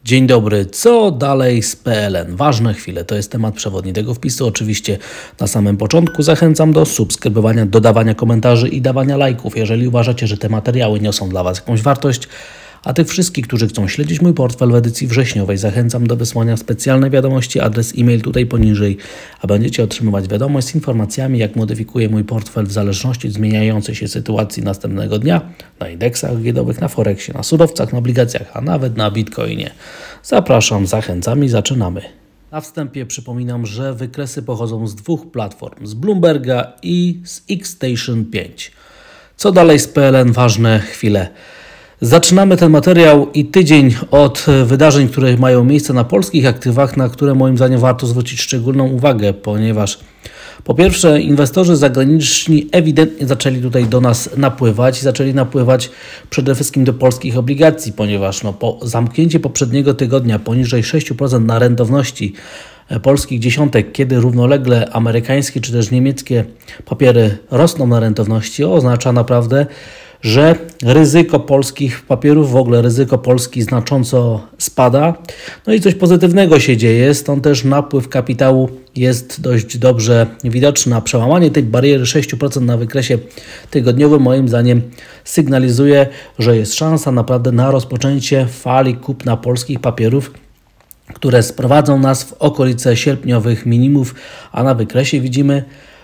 Dzień dobry, co dalej z PLN? Ważne chwile, to jest temat przewodni tego wpisu. Oczywiście na samym początku zachęcam do subskrybowania, dodawania komentarzy i dawania lajków, jeżeli uważacie, że te materiały niosą dla Was jakąś wartość. A tych wszystkich, którzy chcą śledzić mój portfel w edycji wrześniowej, zachęcam do wysłania specjalnej wiadomości, adres e-mail tutaj poniżej, a będziecie otrzymywać wiadomość z informacjami, jak modyfikuję mój portfel w zależności od zmieniającej się sytuacji następnego dnia na indeksach giełdowych, na Forexie, na surowcach, na obligacjach, a nawet na Bitcoinie. Zapraszam, zachęcam i zaczynamy. Na wstępie przypominam, że wykresy pochodzą z dwóch platform, z Bloomberga i z Xstation 5. Co dalej z PLN? Ważne chwile. Zaczynamy ten materiał i tydzień od wydarzeń, które mają miejsce na polskich aktywach, na które moim zdaniem warto zwrócić szczególną uwagę, ponieważ po pierwsze inwestorzy zagraniczni ewidentnie zaczęli tutaj do nas napływać i zaczęli napływać przede wszystkim do polskich obligacji, ponieważ po zamknięciu poprzedniego tygodnia poniżej 6% na rentowności polskich dziesiątek, kiedy równolegle amerykańskie czy też niemieckie papiery rosną na rentowności, oznacza naprawdę, że ryzyko polskich papierów, w ogóle ryzyko Polski znacząco spada. No i coś pozytywnego się dzieje, stąd też napływ kapitału jest dość dobrze widoczny. A przełamanie tej bariery 6% na wykresie tygodniowym moim zdaniem sygnalizuje, że jest szansa naprawdę na rozpoczęcie fali kupna polskich papierów, które sprowadzą nas w okolice sierpniowych minimów, a na wykresie widzimy,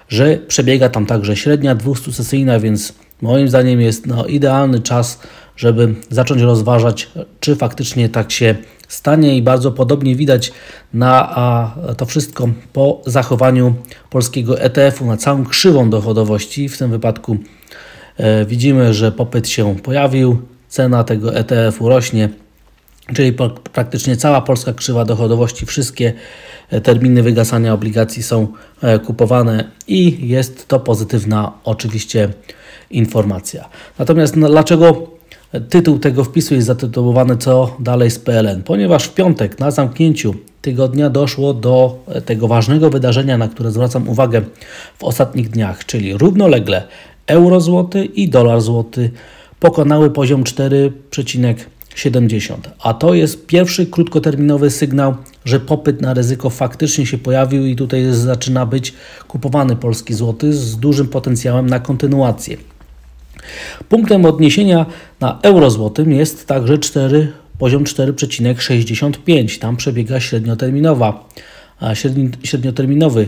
że przebiega tam także średnia 200-sesyjna, więc moim zdaniem jest idealny czas, żeby zacząć rozważać, czy faktycznie tak się stanie i bardzo podobnie widać na to wszystko po zachowaniu polskiego ETF-u na całą krzywą dochodowości. W tym wypadku widzimy, że popyt się pojawił, cena tego ETF-u rośnie, czyli praktycznie cała polska krzywa dochodowości, wszystkie terminy wygasania obligacji są kupowane i jest to pozytywna oczywiście informacja. Natomiast dlaczego tytuł tego wpisu jest zatytułowany "Co dalej z PLN"? Ponieważ w piątek na zamknięciu tygodnia doszło do tego ważnego wydarzenia, na które zwracam uwagę w ostatnich dniach, czyli równolegle euro-złoty i dolar-złoty pokonały poziom 4,70, a to jest pierwszy krótkoterminowy sygnał, że popyt na ryzyko faktycznie się pojawił i tutaj zaczyna być kupowany polski złoty z dużym potencjałem na kontynuację. Punktem odniesienia na euro-złotym jest także poziom 4,65. Tam przebiega średnioterminowy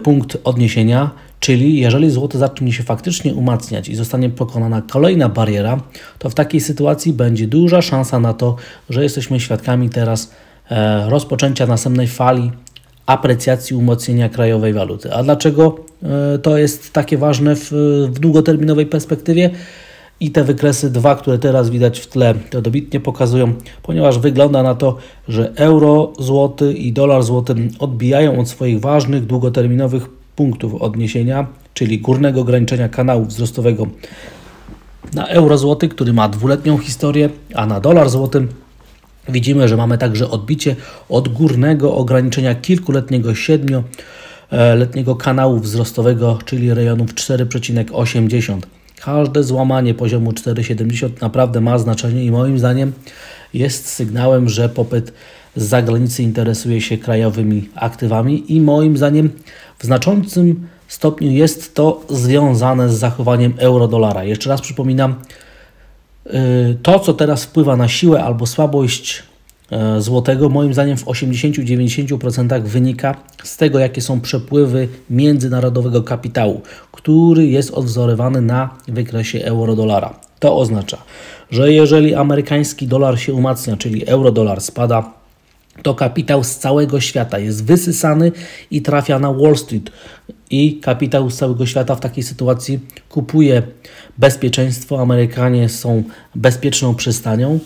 punkt odniesienia, czyli jeżeli złoty zacznie się faktycznie umacniać i zostanie pokonana kolejna bariera, to w takiej sytuacji będzie duża szansa na to, że jesteśmy świadkami teraz rozpoczęcia następnej fali aprecjacji, umocnienia krajowej waluty. A dlaczego to jest takie ważne w długoterminowej perspektywie? I te wykresy dwa, które teraz widać w tle, to dobitnie pokazują, ponieważ wygląda na to, że euro złoty i dolar złoty odbijają od swoich ważnych długoterminowych punktów odniesienia, czyli górnego ograniczenia kanału wzrostowego na euro złoty, który ma dwuletnią historię, a na dolar złotym widzimy, że mamy także odbicie od górnego ograniczenia kilkuletniego, 7-letniego kanału wzrostowego, czyli rejonów 4,80. Każde złamanie poziomu 4,70 naprawdę ma znaczenie i moim zdaniem jest sygnałem, że popyt z zagranicy interesuje się krajowymi aktywami i moim zdaniem w znaczącym stopniu jest to związane z zachowaniem euro-dolara. Jeszcze raz przypominam, to co teraz wpływa na siłę albo słabość złotego, moim zdaniem w 80-90% wynika z tego, jakie są przepływy międzynarodowego kapitału, który jest odwzorowany na wykresie euro-dolara. To oznacza, że jeżeli amerykański dolar się umacnia, czyli euro-dolar spada, to kapitał z całego świata jest wysysany i trafia na Wall Street. I kapitał z całego świata w takiej sytuacji kupuje bezpieczeństwo. Amerykanie są bezpieczną przystanią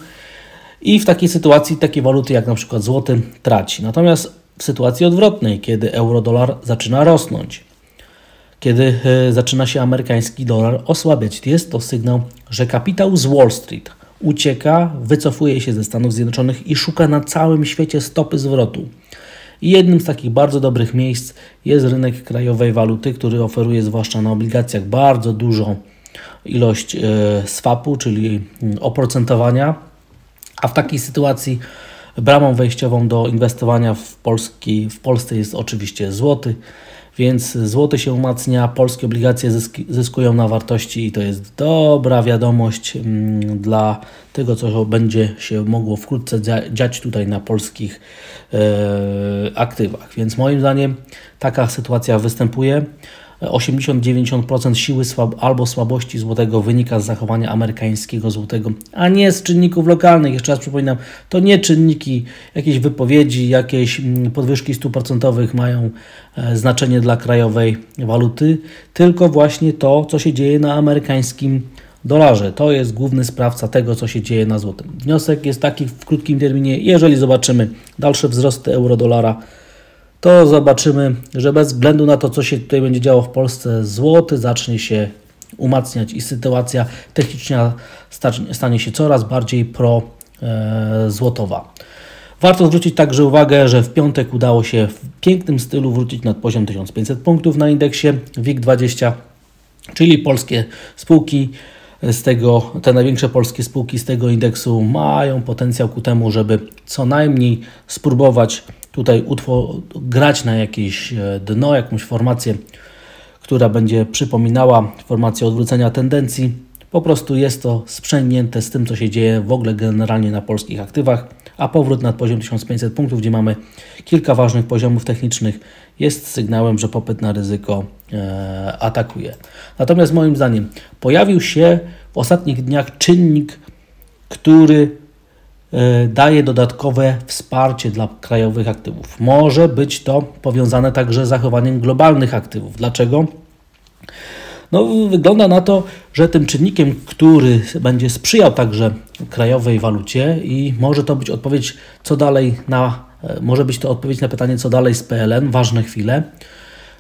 i w takiej sytuacji takie waluty jak na przykład złoty traci. Natomiast w sytuacji odwrotnej, kiedy euro-dolar zaczyna rosnąć, kiedy zaczyna się amerykański dolar osłabiać, jest to sygnał, że kapitał z Wall Street ucieka, wycofuje się ze Stanów Zjednoczonych i szuka na całym świecie stopy zwrotu. I jednym z takich bardzo dobrych miejsc jest rynek krajowej waluty, który oferuje zwłaszcza na obligacjach bardzo dużą ilość swapu, czyli oprocentowania, a w takiej sytuacji bramą wejściową do inwestowania w Polsce jest oczywiście złoty, więc złoty się umacnia, polskie obligacje zyskują na wartości i to jest dobra wiadomość dla tego, co będzie się mogło wkrótce dziać tutaj na polskich aktywach. Więc moim zdaniem taka sytuacja występuje. 80-90% siły albo słabości złotego wynika z zachowania amerykańskiego złotego, a nie z czynników lokalnych. Jeszcze raz przypominam, to nie czynniki, jakieś wypowiedzi, jakieś podwyżki stóp procentowych mają znaczenie dla krajowej waluty, tylko właśnie to, co się dzieje na amerykańskim dolarze. To jest główny sprawca tego, co się dzieje na złotym. Wniosek jest taki w krótkim terminie, jeżeli zobaczymy dalsze wzrosty euro-dolara, to zobaczymy, że bez względu na to, co się tutaj będzie działo w Polsce, złoty zacznie się umacniać i sytuacja techniczna stanie się coraz bardziej pro-złotowa. Warto zwrócić także uwagę, że w piątek udało się w pięknym stylu wrócić nad poziom 1500 punktów na indeksie WIG20, czyli polskie spółki te największe polskie spółki z tego indeksu mają potencjał ku temu, żeby co najmniej spróbować tutaj grać na jakieś dno, jakąś formację, która będzie przypominała formację odwrócenia tendencji. Po prostu jest to sprzęgnięte z tym, co się dzieje w ogóle generalnie na polskich aktywach, a powrót nad poziom 1500 punktów, gdzie mamy kilka ważnych poziomów technicznych, jest sygnałem, że popyt na ryzyko atakuje. Natomiast moim zdaniem pojawił się w ostatnich dniach czynnik, który daje dodatkowe wsparcie dla krajowych aktywów. Może być to powiązane także z zachowaniem globalnych aktywów. Dlaczego? No, wygląda na to, że tym czynnikiem, który będzie sprzyjał także krajowej walucie i może to być odpowiedź, może być to odpowiedź na pytanie, co dalej z PLN, ważne chwile,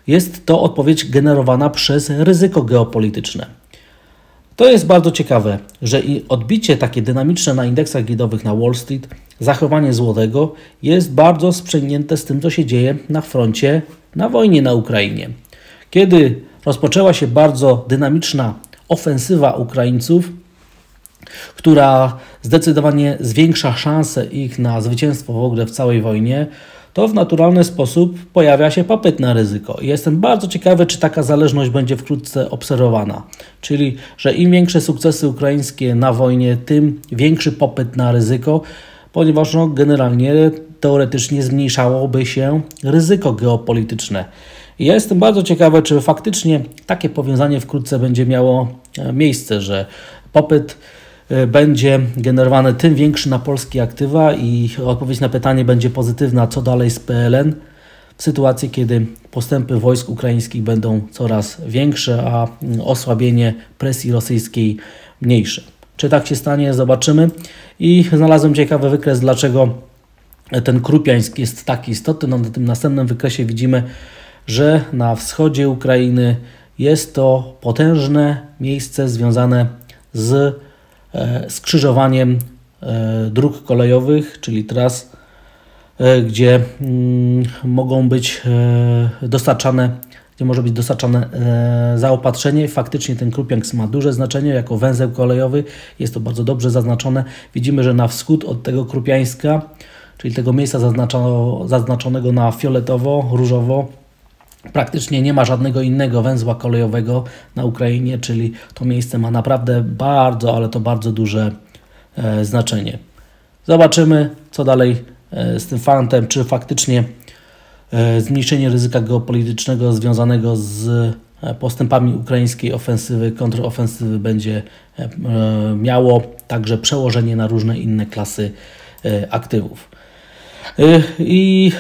jest to odpowiedź generowana przez ryzyko geopolityczne. To jest bardzo ciekawe, że i odbicie takie dynamiczne na indeksach giełdowych na Wall Street, zachowanie złotego jest bardzo sprzęgnięte z tym, co się dzieje na froncie, na wojnie na Ukrainie. Kiedy rozpoczęła się bardzo dynamiczna ofensywa Ukraińców, która zdecydowanie zwiększa szanse ich na zwycięstwo w ogóle w całej wojnie, to w naturalny sposób pojawia się popyt na ryzyko. I jestem bardzo ciekawy, czy taka zależność będzie wkrótce obserwowana. Czyli, że im większe sukcesy ukraińskie na wojnie, tym większy popyt na ryzyko, ponieważ generalnie teoretycznie zmniejszałoby się ryzyko geopolityczne. I ja jestem bardzo ciekawy, czy faktycznie takie powiązanie wkrótce będzie miało miejsce, że popyt będzie generowany tym większy na polskie aktywa i odpowiedź na pytanie będzie pozytywna, co dalej z PLN w sytuacji, kiedy postępy wojsk ukraińskich będą coraz większe, a osłabienie presji rosyjskiej mniejsze. Czy tak się stanie? Zobaczymy. I znalazłem ciekawy wykres, dlaczego ten Krupiańsk jest tak istotny. No, na tym następnym wykresie widzimy, że na wschodzie Ukrainy jest to potężne miejsce związane z skrzyżowaniem dróg kolejowych, czyli tras, gdzie mogą być dostarczane, gdzie może być dostarczane zaopatrzenie. Faktycznie ten Krupiańsk ma duże znaczenie jako węzeł kolejowy. Jest to bardzo dobrze zaznaczone. Widzimy, że na wschód od tego Krupiańska, czyli tego miejsca zaznaczonego na fioletowo, różowo, praktycznie nie ma żadnego innego węzła kolejowego na Ukrainie, czyli to miejsce ma naprawdę bardzo, ale to bardzo duże znaczenie. Zobaczymy, co dalej z tym fantem, czy faktycznie zmniejszenie ryzyka geopolitycznego związanego z postępami ukraińskiej ofensywy, kontrofensywy będzie miało także przełożenie na różne inne klasy aktywów. I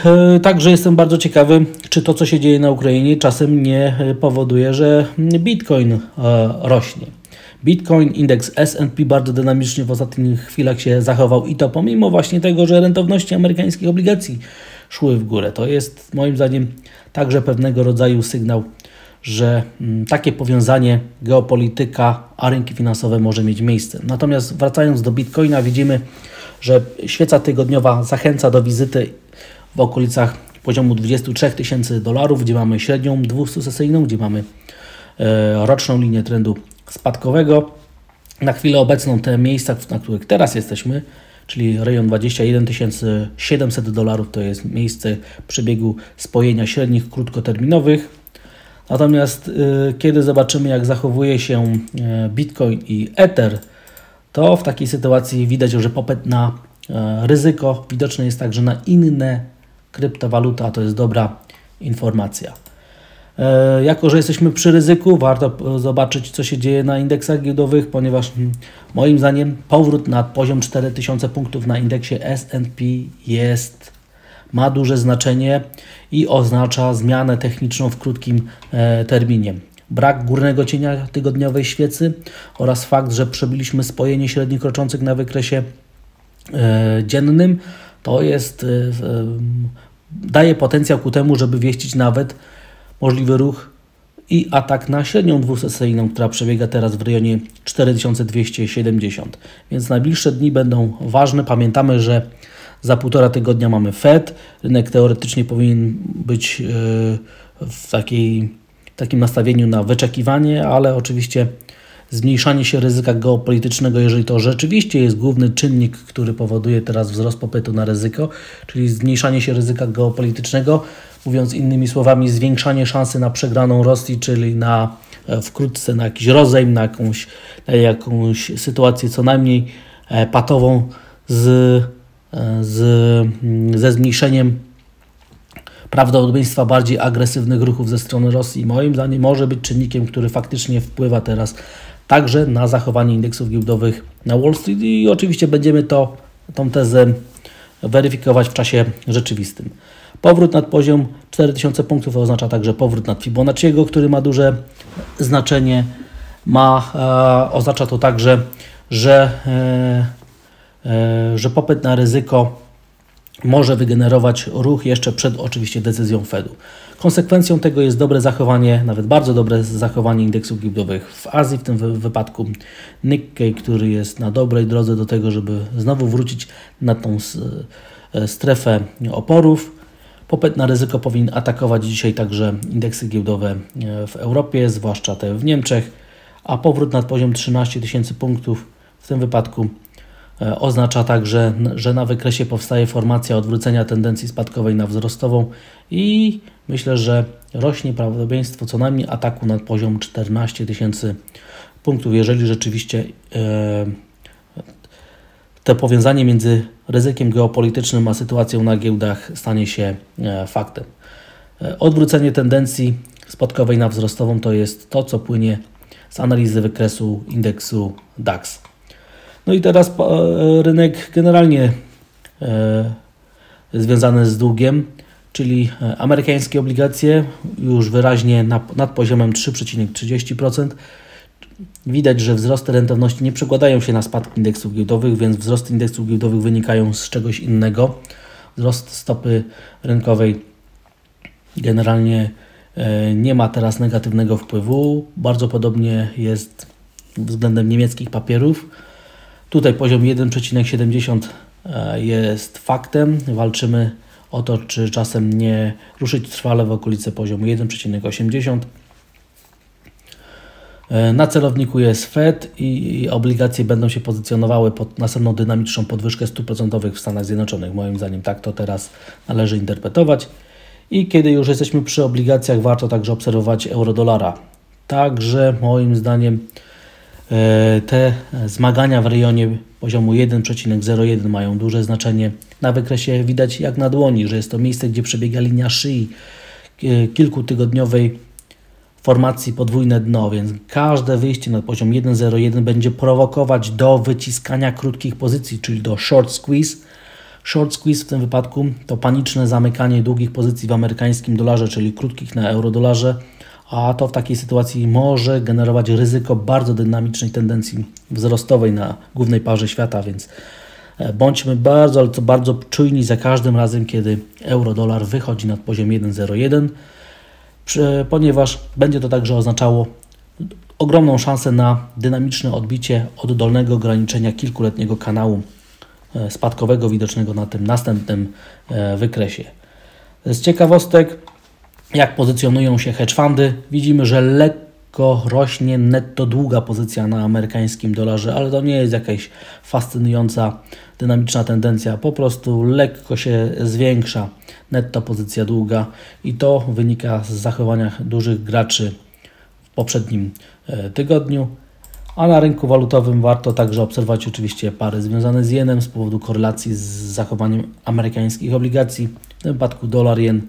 także jestem bardzo ciekawy, czy to, co się dzieje na Ukrainie, czasem nie powoduje, że Bitcoin rośnie. Bitcoin, indeks S&P bardzo dynamicznie w ostatnich chwilach się zachował i to pomimo właśnie tego, że rentowności amerykańskich obligacji szły w górę. To jest moim zdaniem także pewnego rodzaju sygnał, że takie powiązanie geopolityka a rynki finansowe może mieć miejsce. Natomiast wracając do Bitcoina, widzimy, że świeca tygodniowa zachęca do wizyty w okolicach poziomu $23,000, gdzie mamy średnią 200-sesyjną, gdzie mamy roczną linię trendu spadkowego. Na chwilę obecną te miejsca, na których teraz jesteśmy, czyli rejon 21 700 dolarów to jest miejsce przebiegu spojenia średnich krótkoterminowych. Natomiast kiedy zobaczymy, jak zachowuje się Bitcoin i Ether, to w takiej sytuacji widać, że popyt na ryzyko widoczny jest także na inne kryptowaluty, a to jest dobra informacja. Jako że jesteśmy przy ryzyku, warto zobaczyć, co się dzieje na indeksach giełdowych, ponieważ moim zdaniem powrót na poziom 4000 punktów na indeksie S&P ma duże znaczenie i oznacza zmianę techniczną w krótkim terminie. Brak górnego cienia tygodniowej świecy oraz fakt, że przebiliśmy spojenie średnich kroczących na wykresie dziennym, to jest daje potencjał ku temu, żeby wieścić nawet możliwy ruch i atak na średnią dwusesyjną, która przebiega teraz w rejonie 4270. Więc najbliższe dni będą ważne. Pamiętamy, że za 1,5 tygodnia mamy Fed. Rynek teoretycznie powinien być w takim nastawieniu na wyczekiwanie, ale oczywiście zmniejszanie się ryzyka geopolitycznego, jeżeli to rzeczywiście jest główny czynnik, który powoduje teraz wzrost popytu na ryzyko, czyli zmniejszanie się ryzyka geopolitycznego, mówiąc innymi słowami, zwiększanie szansy na przegraną Rosji, czyli wkrótce na jakiś rozejm, na jakąś sytuację co najmniej patową ze zmniejszeniem prawdopodobieństwa bardziej agresywnych ruchów ze strony Rosji. Moim zdaniem może być czynnikiem, który faktycznie wpływa teraz także na zachowanie indeksów giełdowych na Wall Street i oczywiście będziemy tą tezę weryfikować w czasie rzeczywistym. Powrót nad poziom 4000 punktów oznacza także powrót nad Fibonacciego, który ma duże znaczenie. Oznacza to także, że popyt na ryzyko może wygenerować ruch jeszcze przed oczywiście decyzją Fedu. Konsekwencją tego jest dobre zachowanie, nawet bardzo dobre zachowanie indeksów giełdowych w Azji, w tym wypadku Nikkei, który jest na dobrej drodze do tego, żeby znowu wrócić na tą strefę oporów. Popyt na ryzyko powinien atakować dzisiaj także indeksy giełdowe w Europie, zwłaszcza te w Niemczech, a powrót nad poziom 13 000 punktów w tym wypadku oznacza także, że na wykresie powstaje formacja odwrócenia tendencji spadkowej na wzrostową i myślę, że rośnie prawdopodobieństwo co najmniej ataku na poziom 14 000 punktów, jeżeli rzeczywiście to powiązanie między ryzykiem geopolitycznym a sytuacją na giełdach stanie się faktem. Odwrócenie tendencji spadkowej na wzrostową to jest to, co płynie z analizy wykresu indeksu DAX. No i teraz rynek generalnie związany z długiem, czyli amerykańskie obligacje już wyraźnie nad poziomem 3,30%. Widać, że wzrosty rentowności nie przekładają się na spadki indeksów giełdowych, więc wzrosty indeksów giełdowych wynikają z czegoś innego. Wzrost stopy rynkowej generalnie nie ma teraz negatywnego wpływu. Bardzo podobnie jest względem niemieckich papierów. Tutaj poziom 1,70 jest faktem. Walczymy o to, czy czasem nie ruszyć trwale w okolice poziomu 1,80. Na celowniku jest Fed i obligacje będą się pozycjonowały pod następną dynamiczną podwyżkę stóp procentowych w Stanach Zjednoczonych. Moim zdaniem tak to teraz należy interpretować. I kiedy już jesteśmy przy obligacjach, warto także obserwować euro-dolara. Także moim zdaniem te zmagania w rejonie poziomu 1,01 mają duże znaczenie. Na wykresie widać jak na dłoni, że jest to miejsce, gdzie przebiega linia szyi kilkutygodniowej formacji podwójne dno, więc każde wyjście na poziom 1,01 będzie prowokować do wyciskania krótkich pozycji, czyli do short squeeze. Short squeeze w tym wypadku to paniczne zamykanie długich pozycji w amerykańskim dolarze, czyli krótkich na euro-dolarze, a to w takiej sytuacji może generować ryzyko bardzo dynamicznej tendencji wzrostowej na głównej parze świata, więc bądźmy bardzo, ale to bardzo czujni za każdym razem, kiedy euro-dolar wychodzi nad poziom 1,01, ponieważ będzie to także oznaczało ogromną szansę na dynamiczne odbicie od dolnego ograniczenia kilkuletniego kanału spadkowego widocznego na tym następnym wykresie. Z ciekawostek, jak pozycjonują się hedge fundy, widzimy, że lekko rośnie netto długa pozycja na amerykańskim dolarze, ale to nie jest jakaś fascynująca, dynamiczna tendencja, po prostu lekko się zwiększa netto pozycja długa i to wynika z zachowania dużych graczy w poprzednim tygodniu. A na rynku walutowym warto także obserwować oczywiście pary związane z jenem z powodu korelacji z zachowaniem amerykańskich obligacji, w tym wypadku dolar-jen.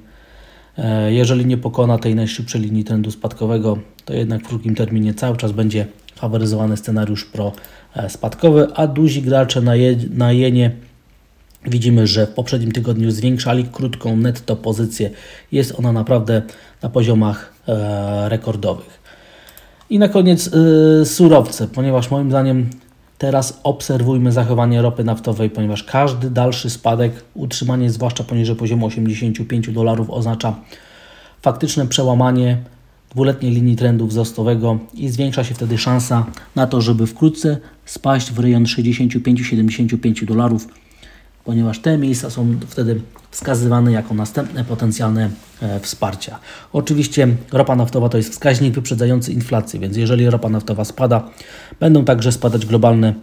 Jeżeli nie pokona tej najszybszej linii trendu spadkowego, to jednak w krótkim terminie cały czas będzie faworyzowany scenariusz pro-spadkowy, a duzi gracze na jenie widzimy, że w poprzednim tygodniu zwiększali krótką netto pozycję. Jest ona naprawdę na poziomach rekordowych. I na koniec surowce, ponieważ moim zdaniem teraz obserwujmy zachowanie ropy naftowej, ponieważ każdy dalszy spadek, utrzymanie zwłaszcza poniżej poziomu $85 oznacza faktyczne przełamanie dwuletniej linii trendu wzrostowego i zwiększa się wtedy szansa na to, żeby wkrótce spaść w rejon $65–75, ponieważ te miejsca są wtedy wskazywane jako następne potencjalne wsparcia. Oczywiście ropa naftowa to jest wskaźnik wyprzedzający inflację, więc jeżeli ropa naftowa spada, będą także spadać globalne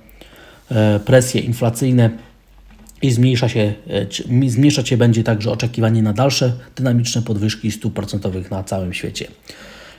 presje inflacyjne i zmniejszać się będzie także oczekiwanie na dalsze dynamiczne podwyżki stóp procentowych na całym świecie.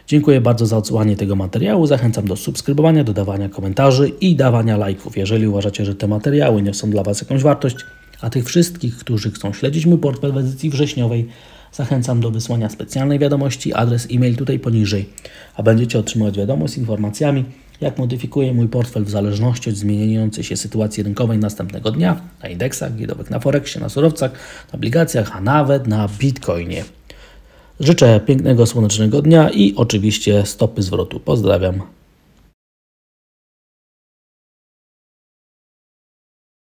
Dziękuję bardzo za odsłuchanie tego materiału. Zachęcam do subskrybowania, dodawania komentarzy i dawania lajków. Jeżeli uważacie, że te materiały niosą dla Was jakąś wartość, a tych wszystkich, którzy chcą śledzić mój portfel w edycji wrześniowej, zachęcam do wysłania specjalnej wiadomości, adres e-mail tutaj poniżej, a będziecie otrzymywać wiadomość z informacjami, jak modyfikuję mój portfel w zależności od zmieniającej się sytuacji rynkowej następnego dnia na indeksach giełdowych, na Forexie, na surowcach, na obligacjach, a nawet na Bitcoinie. Życzę pięknego, słonecznego dnia i oczywiście stopy zwrotu. Pozdrawiam.